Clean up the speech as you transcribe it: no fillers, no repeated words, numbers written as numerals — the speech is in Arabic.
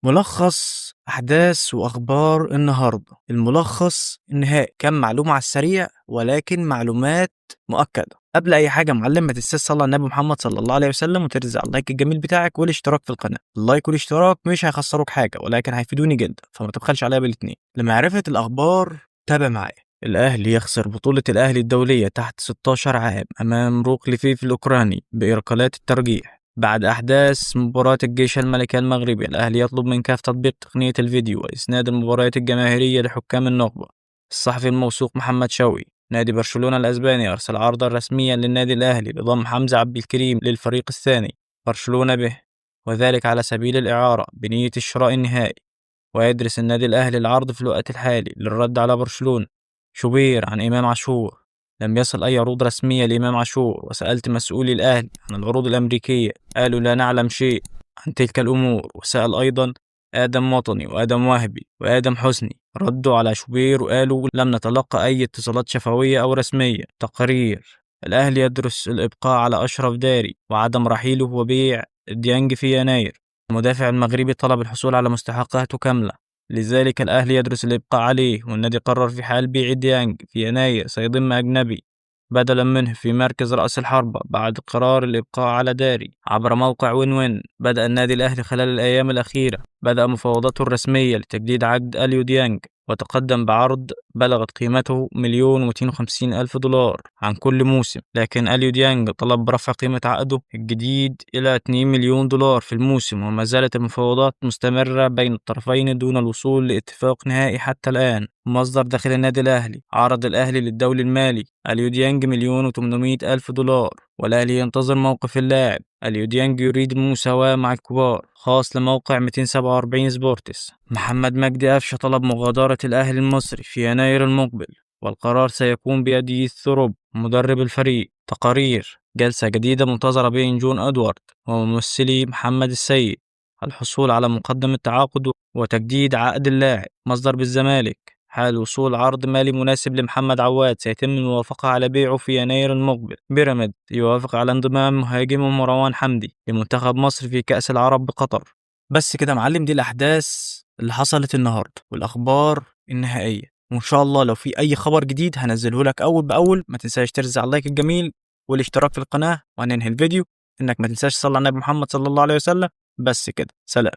ملخص أحداث وأخبار النهاردة. الملخص النهائي كم معلومة على السريع ولكن معلومات مؤكدة. قبل أي حاجة معلم، ما تنساش تصلي على النبي محمد صلى الله عليه وسلم وترزع على اللايك الجميل بتاعك والاشتراك في القناة. اللايك والاشتراك مش هيخسروك حاجة ولكن هيفيدوني جدا، فما تبخلش عليا بالاتنين. لمعرفة الأخبار تابع معايا. الأهلي يخسر بطولة الأهلي الدولية تحت 16 عام أمام روك ليفيف الأوكراني بإركالات الترجيح. بعد أحداث مباراة الجيش الملكي المغربي، الأهلي يطلب من كاف تطبيق تقنية الفيديو وإسناد المباريات الجماهيرية لحكام النخبة. الصحفي الموثوق محمد شوقي. نادي برشلونة الأسباني أرسل عرضا رسميا للنادي الأهلي لضم حمزة عبد الكريم للفريق الثاني برشلونة به، وذلك على سبيل الإعارة بنية الشراء النهائي. ويدرس النادي الأهلي العرض في الوقت الحالي للرد على برشلونة. شوبير عن إمام عاشور. لم يصل أي عروض رسمية لإمام عاشور، وسألت مسؤولي الأهلي عن العروض الأمريكية قالوا لا نعلم شيء عن تلك الأمور. وسأل أيضا آدم وطني وآدم وهبي وآدم حسني، ردوا على شوبير وقالوا لم نتلقى أي اتصالات شفوية أو رسمية. تقرير. الأهلي يدرس الإبقاء على أشرف داري وعدم رحيله وبيع ديانج في يناير. المدافع المغربي طلب الحصول على مستحقاته كاملة، لذلك الأهلي يدرس الإبقاء عليه، والنادي قرر في حال بيع ديانج في يناير سيضم أجنبي بدلا منه في مركز رأس الحربة بعد قرار الإبقاء على داري. عبر موقع وين وين، بدأ النادي الأهلي خلال الأيام الأخيرة مفاوضاته الرسمية لتجديد عقد أليو ديانج، وتقدم بعرض بلغت قيمته $1,250,000 عن كل موسم، لكن أليو ديانج طلب برفع قيمة عقده الجديد إلى $2 مليون في الموسم. وما زالت المفاوضات مستمرة بين الطرفين دون الوصول لاتفاق نهائي حتى الآن. مصدر داخل النادي الأهلي. عرض الأهلي للدولي المالي أليو ديانج $1,800,000، والأهلي ينتظر موقف اللاعب. أليو ديانج يريد المساواة مع الكبار. خاص لموقع 247 سبورتس. محمد مجدي قفشة طلب مغادرة الأهلي المصري في يناير المقبل، والقرار سيكون بيد الثروب مدرب الفريق. تقارير. جلسة جديدة منتظرة بين جون أدوارد وممثلي محمد السيد. الحصول على مقدم التعاقد وتجديد عقد اللاعب. مصدر بالزمالك. حال وصول عرض مالي مناسب لمحمد عواد سيتم الموافقة على بيعه في يناير المقبل. بيراميد يوافق على انضمام مهاجمه مروان حمدي لمنتخب مصر في كأس العرب بقطر. بس كده معلم، دي الأحداث اللي حصلت النهاردة والأخبار النهائية، وإن شاء الله لو في أي خبر جديد هنزله لك أول بأول. ما تنساش ترزع اللايك الجميل والاشتراك في القناة، وهننهي الفيديو إنك ما تنساش تصلي على النبي محمد صلى الله عليه وسلم. بس كده، سلام.